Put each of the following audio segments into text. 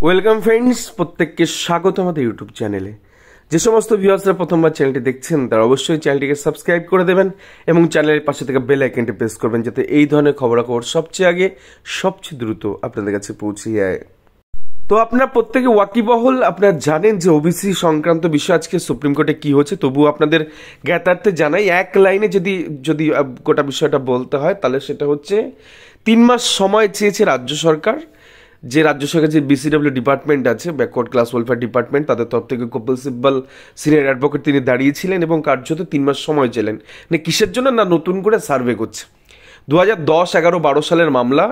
Welcome friends, প্রত্যেককে স্বাগত আমাদের ইউটিউব চ্যানেলে। যে সমস্ত ভিউয়ার্সরা প্রথমবার চ্যানেলটি দেখছেন তারা অবশ্যই চ্যানেলটিকে সাবস্ক্রাইব করে দেবেন এবং চ্যানেলের পাশে থেকে বেল আইকনটি প্রেস করবেন, যাতে এই ধরনের খবরাখবর সবচেয়ে আগে সবচেয়ে দ্রুত আপনাদের কাছে পৌঁছে যায়। তো আপনারা প্রত্যেকে ওয়াকিবহল, আপনারা জানেন যে ওবিসি সংক্রান্ত বিষয় আজকে সুপ্রিম কোর্টে কি হচ্ছে। তবুও আপনাদের জ্ঞাতার্থে জানাই, এক লাইনে যদি গোটা বিষয়টা বলতে হয় তাহলে সেটা হচ্ছে 3 মাস সময় চেয়েছে রাজ্য সরকার। যে রাজ্য সরকার যে বিসিডব্লিউ ডিপার্টমেন্ট আছে, ব্যাকওয়ার্ড ক্লাস ওয়েলফেয়ার ডিপার্টমেন্ট, তাদের তরফ থেকে কপিল সিব্বল সিনিয়র অ্যাডভোকেট তিনি দাঁড়িয়েছিলেন এবং কার্যত 3 মাস সময় চেলেন। না কিসের জন্য? না নতুন করে সার্ভে করছে। 2010, 11, 12 সালের মামলা,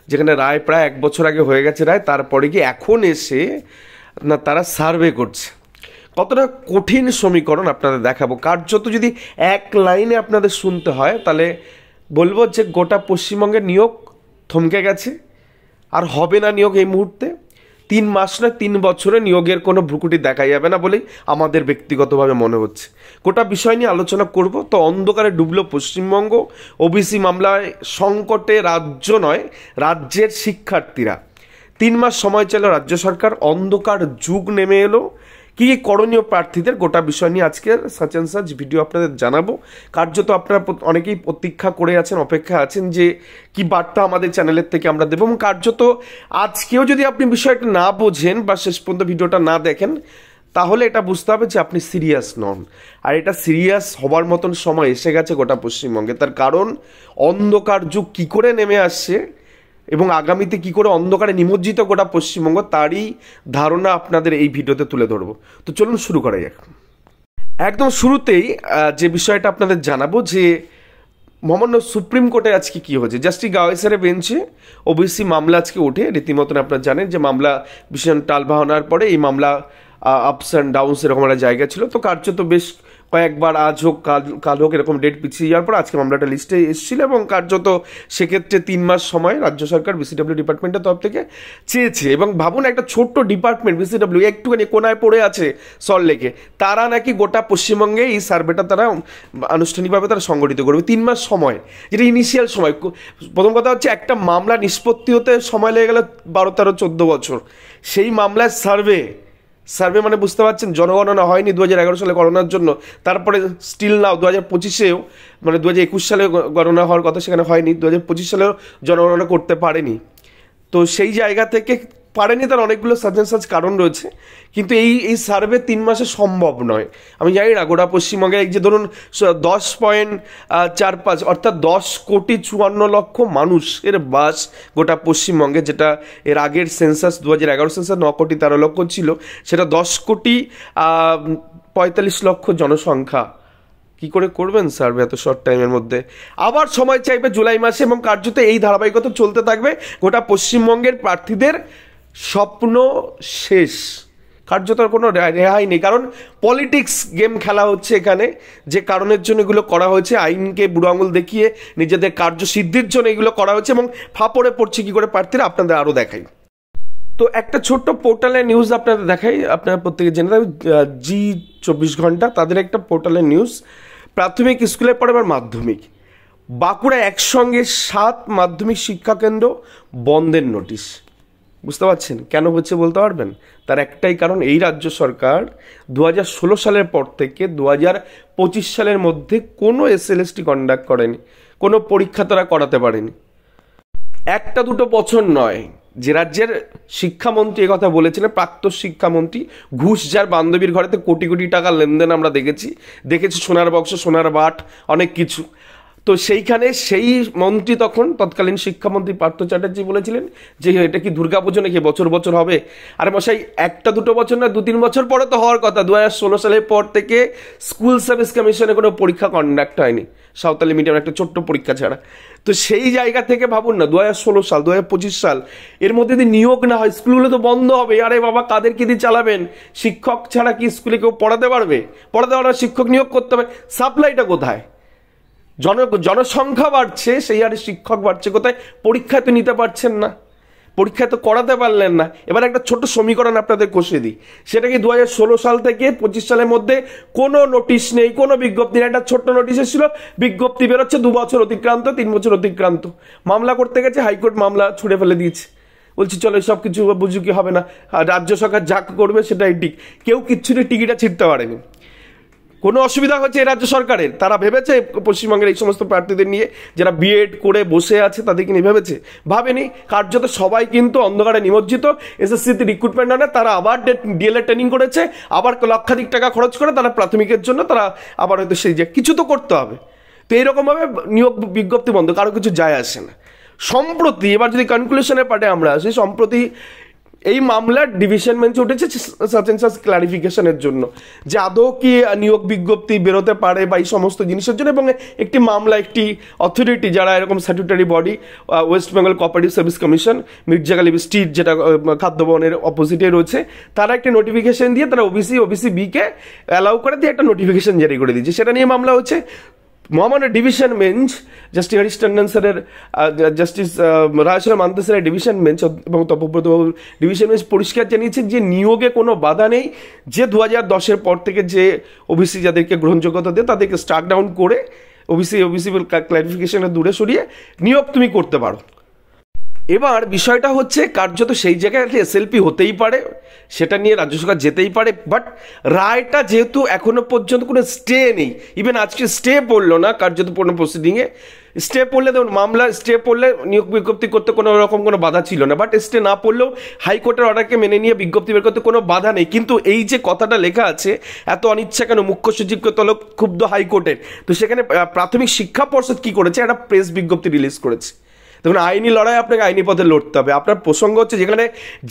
যেখানে রায় প্রায় 1 বছর আগে হয়ে গেছে রায়, তারপরে কি এখন এসে না তারা সার্ভে করছে। কতটা কঠিন সমীকরণ আপনাদের দেখাবো। কার্যত যদি এক লাইনে আপনাদের শুনতে হয় তাহলে বলবো যে গোটা পশ্চিমবঙ্গের নিয়োগ থমকে গেছে, আর হবে না নিয়োগ এই মুহূর্তে। 3 মাস নয়, 3 বছরে নিয়োগের কোনো ভ্রুকুটি দেখা যাবে না বলেই আমাদের ব্যক্তিগতভাবে মনে হচ্ছে। গোটা বিষয় নিয়ে আলোচনা করব। তো অন্ধকারে ডুবলো পশ্চিমবঙ্গ, ওবিসি মামলায় সংকটে রাজ্য নয় রাজ্যের শিক্ষার্থীরা। 3 মাস সময় চাইল রাজ্য সরকার, অন্ধকার যুগ নেমে এলো। কি করণীয় প্রার্থীদের, গোটা বিষয় নিয়ে আজকের সাচ অ্যান্ড সাচ ভিডিও আপনাদের জানাবো। কার্যত আপনারা অনেকেই প্রতীক্ষা করে আছেন, অপেক্ষা আছেন যে কি বার্তা আমাদের চ্যানেলের থেকে আমরা দেবো। এবং কার্যত আজকেও যদি আপনি বিষয়টা না বোঝেন বা শেষ পর্যন্ত ভিডিওটা না দেখেন তাহলে এটা বুঝতে হবে যে আপনি সিরিয়াস নন। আর এটা সিরিয়াস হবার মতন সময় এসে গেছে গোটা পশ্চিমবঙ্গে। তার কারণ অন্ধকার যুগ কি করে নেমে আসছে এবং আগামীতে কি করে অন্ধকারে নিমজ্জিত গোটা পশ্চিমবঙ্গ, তারই ধারণা আপনাদের এই ভিডিওতে তুলে ধরবো। তো চলুন শুরু করা যাক। একদম শুরুতেই যে বিষয়টা আপনাদের জানাবো যে মহামান্য সুপ্রিম কোর্টে আজকে কি হয়েছে। জাস্টিস গাওয়াইসারের বেঞ্চে ওবিসি মামলা আজকে ওঠে। রীতিমতন আপনারা জানেন যে মামলা ভীষণ টালবাহানার পরে এই মামলা আপস অ্যান্ড ডাউনস এরকম একটা জায়গা ছিল। তো কার্যত বেশ কয়েকবার আজ হোক কাল হোক এরকম ডেট পিছিয়ে যাওয়ার পর আজকে মামলাটা লিস্টে এসেছিল এবং কার্যত সেক্ষেত্রে 3 মাস সময় রাজ্য সরকার বিসিডব্লিউ ডিপার্টমেন্টের তরফ থেকে চেয়েছে। এবং ভাবুন, একটা ছোট্ট ডিপার্টমেন্ট বিসিডব্লিউ একটুখানি কোনায় পড়ে আছে সল্টলেকে, তারা নাকি গোটা পশ্চিমবঙ্গে এই সার্ভেটা তারা আনুষ্ঠানিকভাবে তারা সংগঠিত করবে। 3 মাস সময়, যেটা ইনিশিয়াল সময়। প্রথম কথা হচ্ছে একটা মামলা নিষ্পত্তি হতে সময় লেগে গেল 12, 13, 14 বছর। সেই মামলার সার্ভে মানে বুঝতে পারছেন, জনগণনা হয়নি 2011 সালে করোনার জন্য। তারপরে স্টিল নাও 2025-এও, মানে 2021 সালে গণনা হওয়ার কথা সেখানে হয়নি, 2025 সালেও জনগণনা করতে পারেনি। তো সেই জায়গা থেকে পারেনি, তার অনেকগুলো সার্চ কারণ রয়েছে। কিন্তু এই সার্ভে 3 মাসে সম্ভব নয়। আমি জানি না গোটা পশ্চিমবঙ্গে এই যে ধরুন 10.45 অর্থাৎ 10,54,00,000 মানুষের বাস গোটা পশ্চিমবঙ্গে, যেটা এর আগের সেন্সাস 2011 সেন্সাস 9,13,00,000 ছিল, সেটা 10,45,00,000 জনসংখ্যা। কি করে করবেন সার্ভে এত শর্ট টাইমের মধ্যে? আবার সময় চাইবে জুলাই মাসে এবং কার্যত এই ধারাবাহিকতা চলতে থাকবে। গোটা পশ্চিমবঙ্গের প্রার্থীদের স্বপ্ন শেষ, কার্যত কোনো রেহাই নেই। কারণ পলিটিক্স গেম খেলা হচ্ছে এখানে। যে কারণের জন্য এগুলো করা হয়েছে, আইনকে বুড়ো আঙুল দেখিয়ে নিজেদের কার্যসিদ্ধির জন্য এগুলো করা হয়েছে এবং ফাঁপড়ে পড়ছে কি করে প্রার্থীরা, আপনাদের আরও দেখাই। তো একটা ছোট্ট পোর্টালের নিউজ আপনাদের দেখাই, আপনারা প্রত্যেকে জেনে থাকবেন, G24 ঘন্টা, তাদের একটা পোর্টালের নিউজ। প্রাথমিক স্কুলের পরে এবার মাধ্যমিক, বাঁকুড়া একসঙ্গে 7 মাধ্যমিক শিক্ষাকেন্দ্র বন্ধের নোটিশ। বুঝতে পারছেন কেন হচ্ছে বলতে পারবেন? তার একটাই কারণ, এই রাজ্য সরকার 2016 সালের পর থেকে 2025 সালের মধ্যে কোনো SLST কন্ডাক্ট করেনি, কোনো পরীক্ষা তারা করাতে পারেনি। 1-2 বছর নয়, যে রাজ্যের শিক্ষামন্ত্রী কথা বলেছিলেন, প্রাক্তন শিক্ষামন্ত্রী, ঘুষ যার বান্ধবীর ঘরেতে কোটি কোটি টাকা লেনদেন আমরা দেখেছি সোনার বক্স, সোনার বাট, অনেক কিছু। তো সেইখানে সেই মন্ত্রী তৎকালীন শিক্ষামন্ত্রী পার্থ চ্যাটার্জি বলেছিলেন যে এটা কি দুর্গাপুজো নাকি বছর বছর হবে? আরে মশাই, 1-2 বছর না, 2-3 বছর পরে তো হওয়ার কথা। 2016 সালের পর থেকে স্কুল সার্ভিস কমিশনে কোনো পরীক্ষা কন্ডাক্ট হয়নি, সাঁওতালি মিডিয়াম একটা ছোট্ট পরীক্ষা ছাড়া। তো সেই জায়গা থেকে ভাবুন না, 2016 সাল 2025 সাল, এর মধ্যে যদি নিয়োগ না হয় স্কুলগুলো তো বন্ধ হবে। আরে বাবা, কাদের কি দিয়ে চালাবেন? শিক্ষক ছাড়া কি স্কুলে কেউ পড়াতে পারবে? শিক্ষক নিয়োগ করতে হবে, সাপ্লাইটা কোথায়? জনসংখ্যা বাড়ছে, সেই হারে শিক্ষক বাড়ছে কোথায়? পরীক্ষায় তো নিতে পারছেন না, পরীক্ষায় তো করাতে পারলেন না। এবার একটা ছোট সমীকরণ আপনাদের কষে দিই, সেটা কি 2016 সাল থেকে 25 সালের মধ্যে কোনো নোটিশ নেই, কোনো বিজ্ঞপ্তি নেই। একটা ছোট্ট নোটিশ এসেছিল, বিজ্ঞপ্তি বেরোচ্ছে 2 বছর অতিক্রান্ত, 3 বছর অতিক্রান্ত। মামলা করতে গেছে, হাইকোর্ট মামলা ছুড়ে ফেলে দিয়েছে। বলছি চলো সব কিছু বুঝুকি হবে না, আর রাজ্য সরকার যা করবে সেটাই ঠিক। কেউ কিচ্ছুটি টিকিটা ছিঁড়তে পারেনি। কোনো অসুবিধা হচ্ছে এই রাজ্য সরকারের? তারা ভেবেছে পশ্চিমবঙ্গের এই সমস্ত প্রার্থীদের নিয়ে যারা বিএড করে বসে আছে তাদেরকে নিয়ে ভেবেছে? ভাবেনি। কার্যত সবাই কিন্তু অন্ধকারে নিমজ্জিত। এসএসসিতে রিক্রুটমেন্ট হয় না, তারা আবার ডিএলএড ট্রেনিং করেছে, আবার লক্ষাধিক টাকা খরচ করে তারা প্রাথমিকের জন্য তারা আবার হয়তো সেই যে কিছু তো করতে হবে। তো এইরকমভাবে নিয়োগ বিজ্ঞপ্তি বন্ধ, কারো কিছু যায় আসে না। সম্প্রতি এবার যদি কনক্লুশনের পার্টে আমরা আসি, সম্প্রতি এই মামলার ডিভিশন বেঞ্চে উঠেছে সাচ ক্লারিফিকেশনের জন্য যে আদৌ কি নিয়োগ বিজ্ঞপ্তি বেরোতে পারে বা এই সমস্ত জিনিসের জন্য। এবং একটি মামলা, একটি অথরিটি যারা এরকম statutory body, West Bengal cooperative service commission, Mirza Ghalib street যেটা খাদ্য ভবনের অপোজিটে রয়েছে, তারা একটা নোটিফিকেশন দিয়ে তারা ওবিসি বিকে অ্যালাউ করে দিয়ে একটা নোটিফিকেশন জারি করে দিয়েছে। সেটা নিয়ে মামলা হচ্ছে। মহামান্য division bench justice Harish Tandon স্যারের, জাস্টিস রায়শরা মান্তা স্যারের ডিভিশন বেঞ্চ এবং তপব্রত ডিভিশন বেঞ্চ পরিষ্কার জানিয়েছে যে নিয়োগে কোনো বাধা নেই। যে 2010-এর পর থেকে যে ওবিসি যাদেরকে গ্রহণযোগ্যতা দেয় তাদেরকে স্ট্রাক ডাউন করে ওবিসি ক্লারিফিকেশনে দূরে সরিয়ে নিয়োগ তুমি করতে পারো। এবার বিষয়টা হচ্ছে কার্যত সেই জায়গায় এসএলপি হতেই পারে, সেটা নিয়ে রাজ্য সরকার যেতেই পারে, বাট রায়টা যেহেতু এখনো পর্যন্ত কোনো স্টে নেই, ইভেন আজকে স্টে পড়লো না কার্যত পূর্ণ প্রসিডিংয়ে। স্টে পড়লে দেখুন, মামলা স্টে পড়লে নিয়োগ বিজ্ঞপ্তি করতে কোনো রকম কোনো বাধা ছিল না, বাট স্টে না পড়লেও হাইকোর্টের অর্ডারকে মেনে নিয়ে বিজ্ঞপ্তি বের করতে কোনো বাধা নেই। কিন্তু এই যে কথাটা লেখা আছে, এত অনিচ্ছা কেন? মুখ্য সচিবকে তলব ক্ষুব্ধ হাইকোর্টের। তো সেখানে প্রাথমিক শিক্ষা পর্ষদ কি করেছে, একটা প্রেস বিজ্ঞপ্তি রিলিজ করেছে। দেখুন, আইনি লড়াই আপনাকে আইনি পথে লড়তে হবে। আপনার প্রসঙ্গ হচ্ছে যেখানে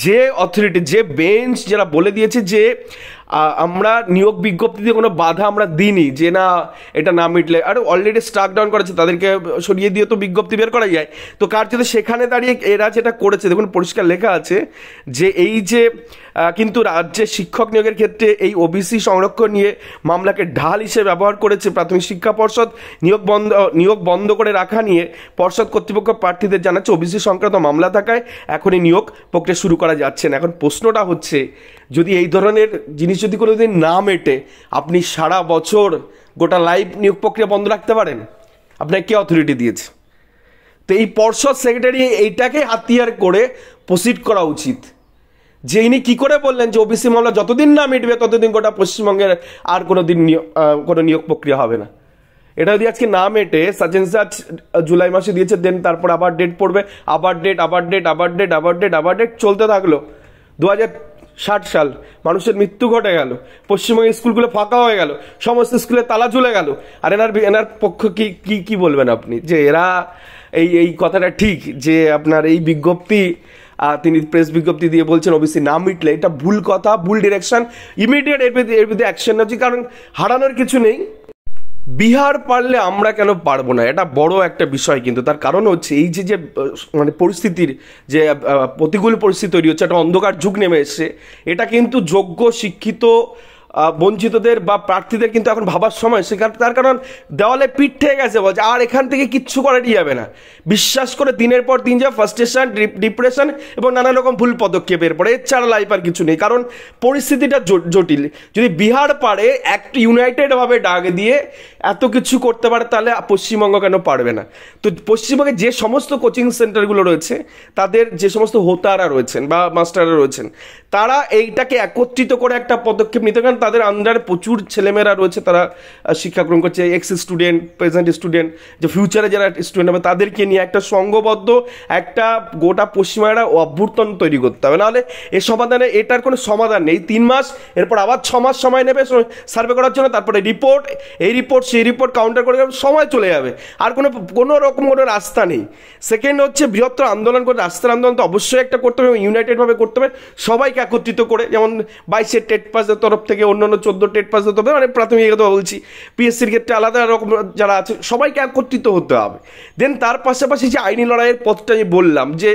যে অথরিটি, যে বেঞ্চ যারা বলে দিয়েছে যে আমরা নিয়োগ বিজ্ঞপ্তি দিয়ে কোনো বাধা আমরা দিইনি, যে না এটা না মিটলে, আর অলরেডি স্ট্রাক ডাউন করেছে, তাদেরকে সরিয়ে দিয়ে তো বিজ্ঞপ্তি বের করা যায়। তো কার্যত সেখানে দাঁড়িয়ে এরা যেটা করেছে, দেখুন পরিষ্কার লেখা আছে যে এই যে কিন্তু রাজ্যে শিক্ষক নিয়োগের ক্ষেত্রে এই ওবিসি সংরক্ষণ নিয়ে মামলাকে ঢাল হিসেবে ব্যবহার করেছে প্রাথমিক শিক্ষা পর্ষদ। নিয়োগ বন্ধ করে রাখা নিয়ে পর্ষদ কর্তৃপক্ষ প্রার্থীদের জানাচ্ছে ওবিসি সংক্রান্ত মামলা থাকায় এখনই নিয়োগ প্রক্রিয়া শুরু করা যাচ্ছে না। এখন প্রশ্নটা হচ্ছে, যদি এই ধরনের জিনিস যদি কোনোদিন না মেটে, আপনি সারা বছর গোটা লাইফ নিয়োগ প্রক্রিয়া বন্ধ রাখতে পারেন? আপনাকে কে অথরিটি দিয়েছে? তো এই পর্ষদ সেক্রেটারি এইটাকে হাতিয়ার করে প্রসিড করা উচিত। যে ইনি কী করে বললেন যে ওবিসি মামলা যতদিন না মিটবে ততদিন গোটা পশ্চিমবঙ্গের আর কোনো দিন কোনো নিয়োগ প্রক্রিয়া হবে না। এটা যদি আজকে না মেটে, সাজেন জাজ জুলাই মাসে দিয়েছে, দেন তারপর আবার ডেট পড়বে, আবার ডেট চলতে থাকলো। 2060 সাল, মানুষের মৃত্যু ঘটে গেল, পশ্চিমবঙ্গের স্কুলগুলো ফাঁকা হয়ে গেল, সমস্ত স্কুলে তালা ঝুলে গেল। আর এনার পক্ষ কি বলবেন আপনি যে এরা এই কথাটা ঠিক যে আপনার এই বিজ্ঞপ্তি, তিনি প্রেস বিজ্ঞপ্তি দিয়ে বলছেন ওবিসি না মিটলে, এটা ভুল কথা, ভুল ডিরেকশন। ইমিডিয়েট এর বিরুদ্ধে অ্যাকশন নেওয়া উচিত, কারণ হারানোর কিছু নেই। বিহার পারলে আমরা কেন পারবো না, এটা বড় একটা বিষয়। কিন্তু তার কারণ হচ্ছে এই যে মানে পরিস্থিতির যে প্রতিকূল পরিস্থিতি তৈরি হচ্ছে, একটা অন্ধকার যুগ নেমে এসছে, এটা কিন্তু যোগ্য শিক্ষিত বঞ্চিতদের বা প্রার্থীদের কিন্তু এখন ভাবার সময়। সেখানে তার কারণ দেওয়ালে পিঠ ঠেকে গেছে, বলছে আর এখান থেকে কিচ্ছু করাই যাবে না। বিশ্বাস করে দিনের পর দিন যা ফার্স্টেশন, ডিপ্রেশন এবং নানা রকম ভুল পদক্ষেপের পরে, এর ছাড়া লাইফ আর কিছু নেই। কারণ পরিস্থিতিটা জটিল। যদি বিহার পারে একটা ইউনাইটেডভাবে ডাক দিয়ে এত কিছু করতে পারে, তাহলে পশ্চিমবঙ্গ কেন পারবে না? তো পশ্চিমবঙ্গে যে সমস্ত কোচিং সেন্টারগুলো রয়েছে, তাদের যে সমস্ত হোতারা রয়েছেন বা মাস্টাররা রয়েছেন, তারা এইটাকে একত্রিত করে একটা পদক্ষেপ নিতে পারেন। তাদের আন্ডারে প্রচুর ছেলেমেয়েরা রয়েছে, তারা শিক্ষা গ্রহণ করছে, এক্স স্টুডেন্ট, প্রেজেন্ট স্টুডেন্ট, যে ফিউচারে যারা স্টুডেন্ট হবে তাদেরকে নিয়ে একটা সংঘবদ্ধ একটা গোটা পশ্চিমবঙ্গের অভ্যুত্থান তৈরি করতে হবে। নাহলে এর সমাধানে, এটার কোনো সমাধান নেই। 3 মাস, এরপর আবার 6 মাস সময় নেবে সার্ভে করার জন্য, তারপরে রিপোর্ট, এই রিপোর্ট সেই রিপোর্ট কাউন্টার করে সময় চলে যাবে, আর কোনো রকম কোনো রাস্তা নেই। সেকেন্ড হচ্ছে বৃহত্তর আন্দোলন করে, রাস্তার আন্দোলন তো অবশ্যই একটা করতে হবে, ইউনাইটেডভাবে করতে হবে, সবাইকে একত্রিত করে। যেমন 22 টেট পাসের তরফ থেকে অন্যান্য 14 টেট পাস হতে হবে, মানে প্রাথমিক কথা বলছি, পিএসসির ক্ষেত্রে আলাদা রকম যারা আছে সবাইকে একত্রিত হতে হবে। দেন তার পাশাপাশি যে আইনি লড়াইয়ের পথটা আমি বললাম, যে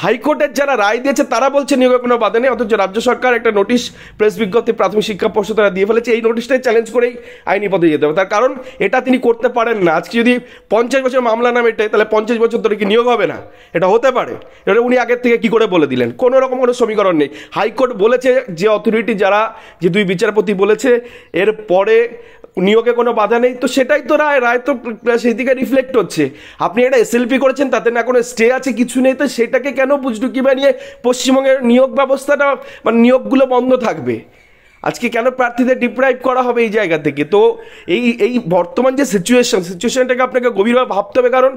হাইকোর্টের যারা রায় দিয়েছে তারা বলছে নিয়োগে কোনো বাধা নেই, অথচ রাজ্য সরকার একটা নোটিশ প্রেস বিজ্ঞপ্তি প্রাথমিক শিক্ষা পর্ষদ তারা দিয়ে ফেলেছে। এই নোটিশটাই চ্যালেঞ্জ করেই আইনি পথে যেতে হবে। তার কারণ এটা তিনি করতে পারেন না। আজকে যদি 50 বছর মামলা না মেটে, তাহলে 50 বছর ধরে কি নিয়োগ হবে না? এটা হতে পারে? এটা উনি আগের থেকে কি করে বলে দিলেন? কোনো রকম কোনো সমীকরণ নেই। হাইকোর্ট বলেছে, যে অথরিটি যারা, যে 2 বিচারপতি বলেছে, এর পরে নিয়োগে কোনো বাধা নেই, তো সেটাই তো রায় তো সেই দিকে রিফ্লেক্ট হচ্ছে। আপনি একটা এসএলপি করেছেন, তাতে না কোনো স্টে আছে, কিছু নেই, তো সেটাকে কেন বুজরুকি বানিয়ে পশ্চিমবঙ্গের নিয়োগ ব্যবস্থাটা মানে নিয়োগগুলো বন্ধ থাকবে? আজকে কেন প্রার্থীদের ডিপ্রাইভ করা হবে এই জায়গা থেকে? তো এই বর্তমান যে সিচুয়েশনটাকে আপনাকে গভীরভাবে ভাবতে হবে, কারণ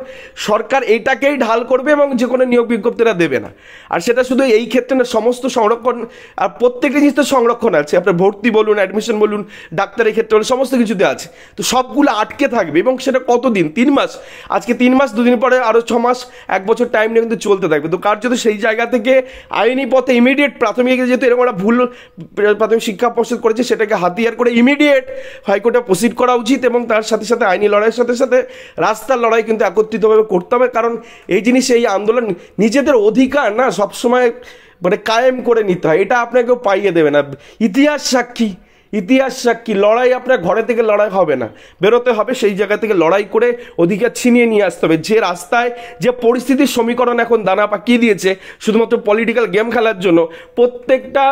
সরকার এইটাকেই ঢাল করবে এবং যে কোনো নিয়োগ বিজ্ঞপ্তিটা দেবে না। আর সেটা শুধু এই ক্ষেত্রে না, সমস্ত সংরক্ষণ আর প্রত্যেকটা জিনিস তো সংরক্ষণ আছে, আপনার ভর্তি বলুন, অ্যাডমিশন বলুন, ডাক্তারের ক্ষেত্রে বলুন, সমস্ত কিছুতে আছে। তো সবগুলো আটকে থাকবে, এবং সেটা কতদিন? 3 মাস। আজকে 3 মাস, 2 দিন পরে আরও 6 মাস, 1 বছর টাইম নিয়ে কিন্তু চলতে থাকবে। তো কার যদি সেই জায়গা থেকে আইনি পথে ইমিডিয়েট প্রাথমিক, যেহেতু এরকম একটা ভুল প্রাথমিক শিক্ষা পর্ষদ করেছে, সেটাকে হাতিয়ার করে ইমিডিয়েট হাইকোর্টে প্রসিড করা উচিত, এবং তার সাথে সাথে আইনি লড়াইয়ের সাথে সাথে রাস্তার লড়াই কিন্তু একত্রিতভাবে করতে হবে। কারণ এই জিনিস, এই আন্দোলন নিজেদের অধিকার না সবসময় মানে কায়েম করে নিতে হয়, এটা আপনাকে পাইয়ে দেবে না। ইতিহাস সাক্ষী লড়াই আপনার ঘরে থেকে লড়াই হবে না, বেরোতে হবে সেই জায়গা থেকে, লড়াই করে অধিকার ছিনিয়ে নিয়ে আসতে হবে। যে রাস্তায় যে পরিস্থিতির সমীকরণ এখন দানা পাকিয়ে দিয়েছে শুধুমাত্র পলিটিক্যাল গেম খেলার জন্য, প্রত্যেকটা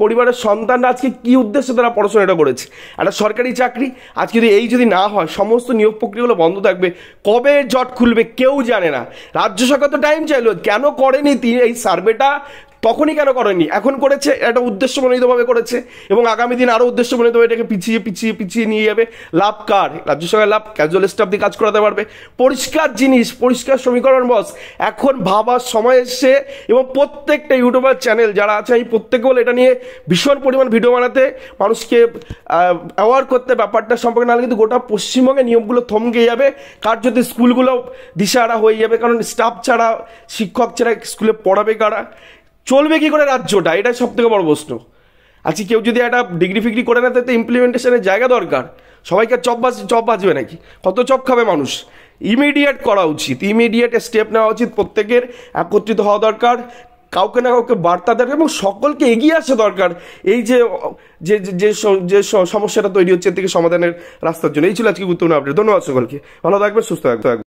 পরিবারের সন্তানরা আজকে কি উদ্দেশ্যে তারা পড়াশোনাটা করেছে? একটা সরকারি চাকরি। আজকে যদি না হয়, সমস্ত নিয়োগ প্রক্রিয়াগুলো বন্ধ থাকবে। কবে জট খুলবে কেউ জানে না। রাজ্য সরকার তো টাইম চাইলো, কেন করেনি এই সার্ভেটা? তখনই কেন করেনি? এখন করেছে, একটা উদ্দেশ্যমনোনীতভাবে করেছে, এবং আগামী দিন আরও উদ্দেশ্যমনোনীতভাবে এটাকে পিছিয়ে নিয়ে যাবে। লাভ কার? রাজ্য সরকার লাভ, ক্যাজুয়াল স্টাফ দিয়ে কাজ করাতে পারবে। পরিষ্কার জিনিস, পরিষ্কার সমীকরণ বস। এখন ভাবার সময় এসছে, এবং প্রত্যেকটা ইউটিউবার চ্যানেল যারা আছে, আমি প্রত্যেকে বলে এটা নিয়ে ভীষণ পরিমাণ ভিডিও বানাতে, মানুষকে অ্যাওয়ার করতে ব্যাপারটা সম্পর্কে, নাহলে কিন্তু গোটা পশ্চিমবঙ্গে নিয়মগুলো থমকে যাবে। কার যদি স্কুলগুলো দিশাহারা হয়ে যাবে, কারণ স্টাফ ছাড়া, শিক্ষক ছাড়া স্কুলে পড়াবে কারা? চলবে কি করে রাজ্যটা? এটাই সব থেকে বড় প্রশ্ন। আজকে কেউ যদি একটা ডিগ্রি ফিগ্রি করে না, তাতে ইমপ্লিমেন্টেশনের জায়গা দরকার। সবাইকে চপ বাজবে নাকি? কত চপ খাবে মানুষ? ইমিডিয়েট করা উচিত, ইমিডিয়েট স্টেপ নেওয়া উচিত, প্রত্যেকের একত্রিত হওয়া দরকার, কাউকে না কাউকে বার্তা দরকার, এবং সকলকে এগিয়ে আসা দরকার এই যে সমস্যাটা তৈরি হচ্ছে থেকে সমাধানের রাস্তার জন্য। এই ছিল আজকে গুরুত্বপূর্ণ আপডেট। ধন্যবাদ সকলকে, ভালো থাকবেন, সুস্থ থাকবেন।